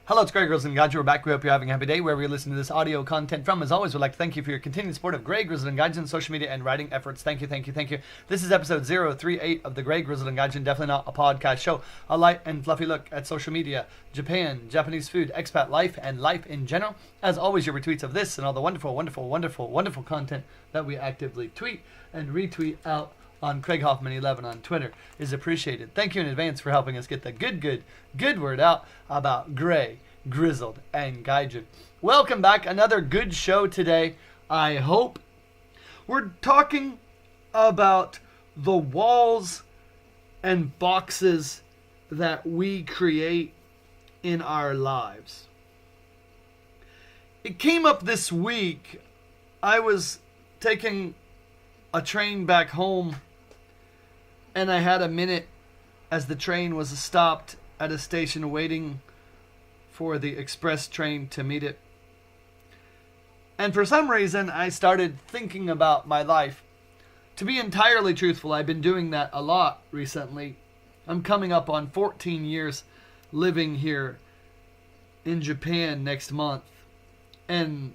Hello, it's Greg Grizzled and Guide. We're back. We hope you're having a happy day wherever you're listening to this audio content from. As always, we'd like to thank you for your continued support of Greg Grizzled and Guide on social media and writing efforts. Thank you, thank you, thank you. This is episode 038 of the Greg Grizzled and Guide, definitely not a podcast show. A light and fluffy look at social media, Japan, Japanese food, expat life, and life in general. As always, your retweets of this and all the wonderful, wonderful, wonderful, wonderful content that we actively tweet and retweet out on Craig Hoffman 11 on Twitter is appreciated. Thank you in advance for helping us get the good word out about Greg Grizzled and Gaijin. Welcome back. Another good show today, I hope. We're talking about the walls and boxes that we create in our lives. It came up this week. I was taking a train back home, and I had a minute as the train was stopped at a station waiting for the express train to meet it. And for some reason, I started thinking about my life. To be entirely truthful, I've been doing that a lot recently. I'm coming up on 14 years living here in Japan next month. And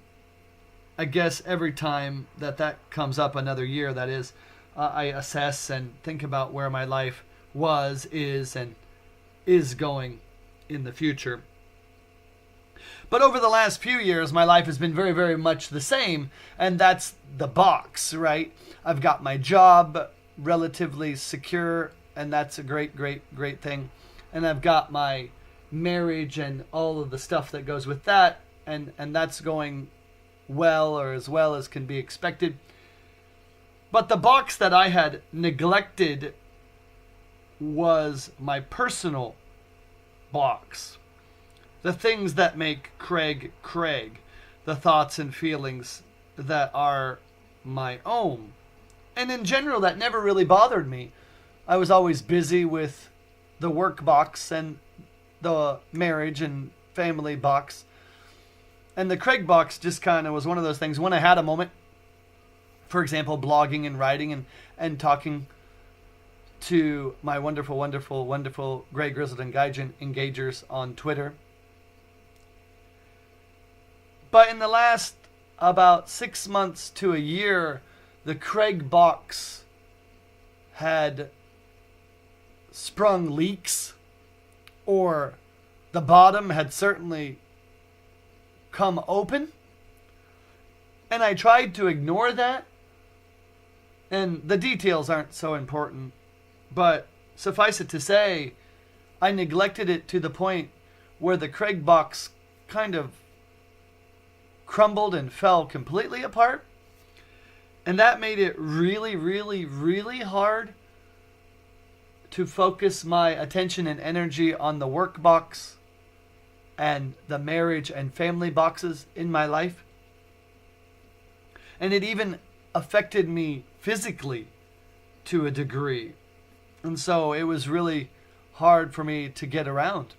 I guess every time that comes up, another year that is, I assess and think about where my life was, is, and is going in the future. But over the last few years, my life has been very, very much the same, and that's the box, right? I've got my job relatively secure, and that's a great, great, great thing. And I've got my marriage and all of the stuff that goes with that, and that's going well, or as well as can be expected. But the box that I had neglected was my personal box. The things that make Craig Craig. The thoughts and feelings that are my own. And in general, that never really bothered me. I was always busy with the work box and the marriage and family box. And the Craig box just kind of was one of those things when I had a moment. For example, blogging and writing and talking to my wonderful, wonderful, wonderful Greg Grizzled and Gaijin engagers on Twitter. But in the last about 6 months to a year, the Craig box had sprung leaks, or the bottom had certainly come open. And I tried to ignore that. And the details aren't so important, but suffice it to say, I neglected it to the point where the Craig box kind of crumbled and fell completely apart. And that made it really, really, really hard to focus my attention and energy on the work box and the marriage and family boxes in my life. And it even affected me physically to a degree. And so it was really hard for me to get around.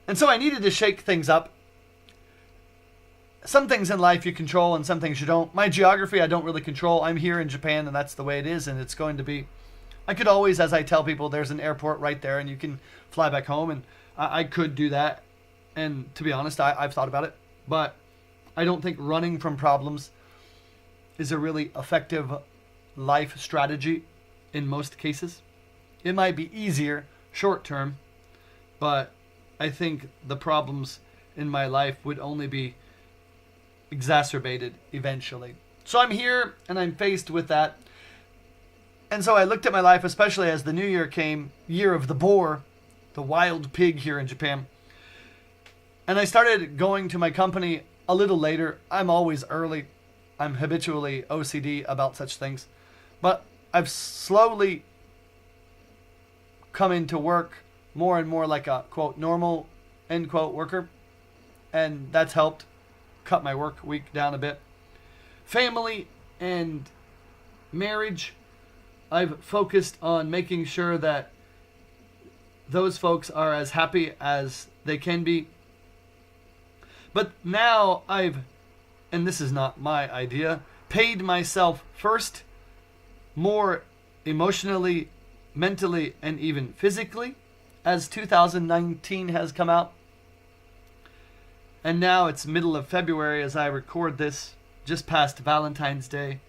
And so I needed to shake things up. Some things in life you control and some things you don't. My geography I don't really control. I'm here in Japan and that's the way it is, and it's going to be. I could always, as I tell people, there's an airport right there and you can fly back home, and I could do that. And to be honest, I've thought about it. But I don't think running from problems is a really effective life strategy in most cases. It might be easier short term, but I think the problems in my life would only be exacerbated eventually. So I'm here and I'm faced with that. And so I looked at my life, especially as the new year came, year of the boar, the wild pig here in Japan. And I started going to my company a little later. I'm always early. I'm habitually OCD about such things. But I've slowly come into work more and more like a, quote, normal, end quote, worker. And that's helped cut my work week down a bit. Family and marriage, I've focused on making sure that those folks are as happy as they can be. But now I've, and this is not my idea, paid myself first, more emotionally, mentally, and even physically, as 2019 has come out. And now it's middle of February as I record this, just past Valentine's Day.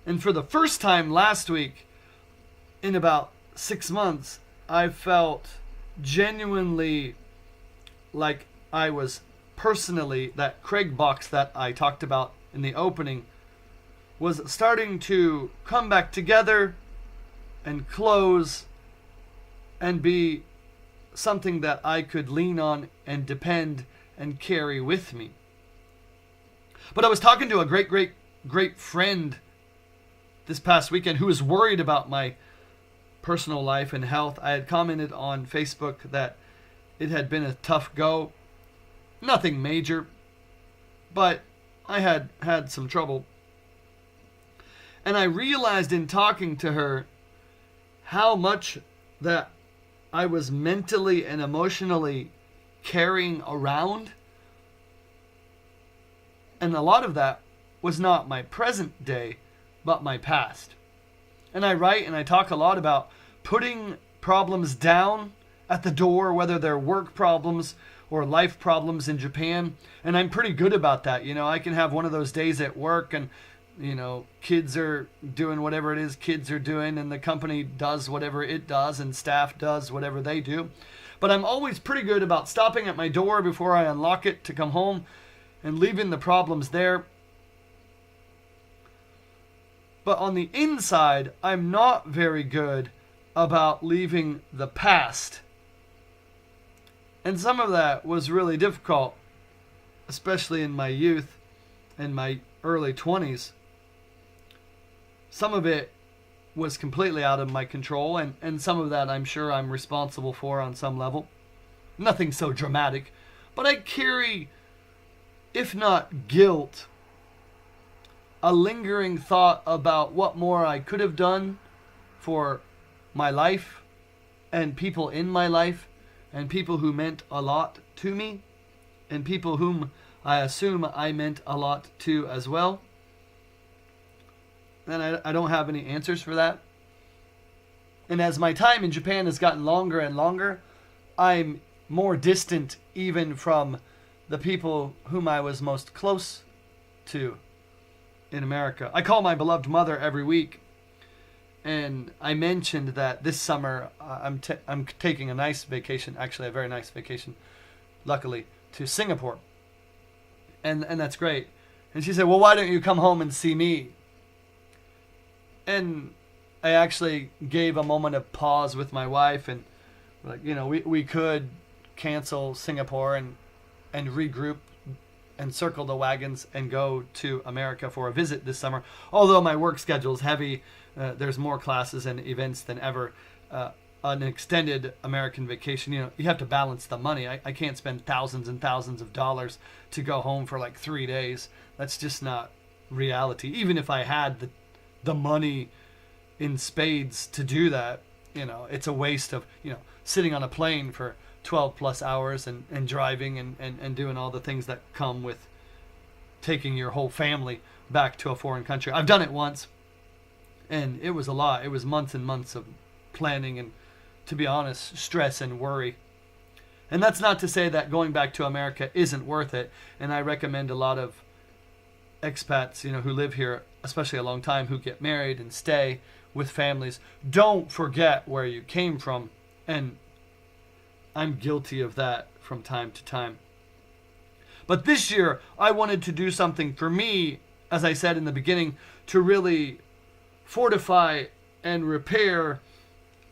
And for the first time last week, in about 6 months, I felt genuinely like I was personally, that Craig box that I talked about in the opening, was starting to come back together and close and be something that I could lean on and depend and carry with me. But I was talking to a great friend this past weekend who was worried about my personal life and health. I had commented on Facebook that it had been a tough go. Nothing major, but I had some trouble. And I realized in talking to her how much that I was mentally and emotionally carrying around. And a lot of that was not my present day, but my past. And I write and I talk a lot about putting problems down at the door, whether they're work problems or life problems in Japan. And I'm pretty good about that. You know, I can have one of those days at work and, you know, kids are doing whatever it is kids are doing, and the company does whatever it does, and staff does whatever they do. But I'm always pretty good about stopping at my door before I unlock it to come home and leaving the problems there. But on the inside, I'm not very good about leaving the past. And some of that was really difficult, especially in my youth and my early 20s. Some of it was completely out of my control, and some of that I'm sure I'm responsible for on some level. Nothing so dramatic, but I carry, if not guilt, a lingering thought about what more I could have done for my life and people in my life and people who meant a lot to me and people whom I assume I meant a lot to as well. And I don't have any answers for that. And as my time in Japan has gotten longer and longer, I'm more distant even from the people whom I was most close to in America. I call my beloved mother every week, and I mentioned that this summer I'm taking a nice vacation, actually a very nice vacation, luckily, to Singapore. And that's great. And she said, well, why don't you come home and see me? And I actually gave a moment of pause with my wife, and like, you know, we could cancel Singapore and regroup and circle the wagons and go to America for a visit this summer. Although my work schedule is heavy, there's more classes and events than ever. An extended American vacation, you know, you have to balance the money. I can't spend thousands and thousands of dollars to go home for like 3 days. That's just not reality. Even if I had the money in spades to do that, you know, it's a waste of, you know, sitting on a plane for 12 plus hours and driving and doing all the things that come with taking your whole family back to a foreign country. I've done it once, and it was a lot. It was months and months of planning and, to be honest, stress and worry. And that's not to say that going back to America isn't worth it. And I recommend a lot of expats, you know, who live here, especially a long time, who get married and stay with families. Don't forget where you came from. And I'm guilty of that from time to time. But this year, I wanted to do something for me, as I said in the beginning, to really fortify and repair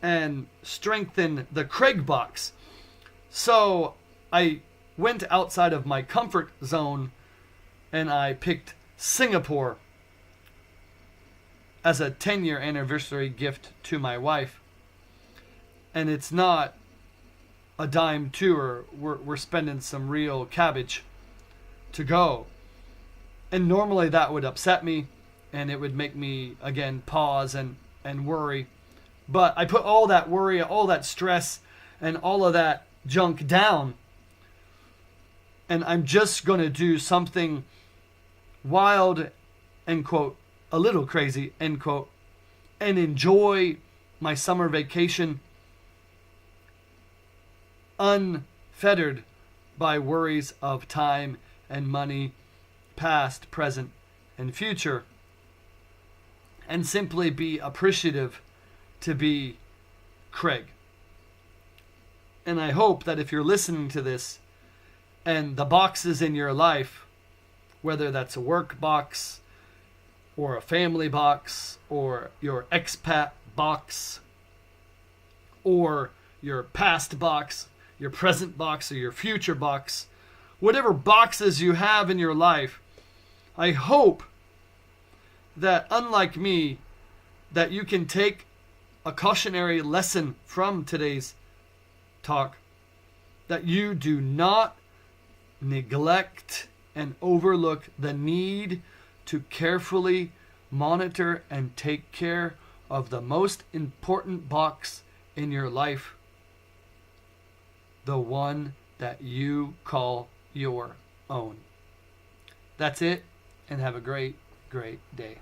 and strengthen the Craig box. So I went outside of my comfort zone and I picked Singapore as a 10-year anniversary gift to my wife. And it's not a dime tour. We're spending some real cabbage to go. And normally that would upset me and it would make me, again, pause and worry. But I put all that worry, all that stress, and all of that junk down. And I'm just going to do something wild, end quote, a little crazy, end quote, and enjoy my summer vacation unfettered by worries of time and money, past, present, and future, and simply be appreciative to be Craig. And I hope that if you're listening to this and the boxes in your life, whether that's a work box or a family box or your expat box or your past box, your present box, or your future box, whatever boxes you have in your life, I hope that, unlike me, that you can take a cautionary lesson from today's talk, that you do not neglect and overlook the need to carefully monitor and take care of the most important box in your life, the one that you call your own. That's it, and have a great, great day.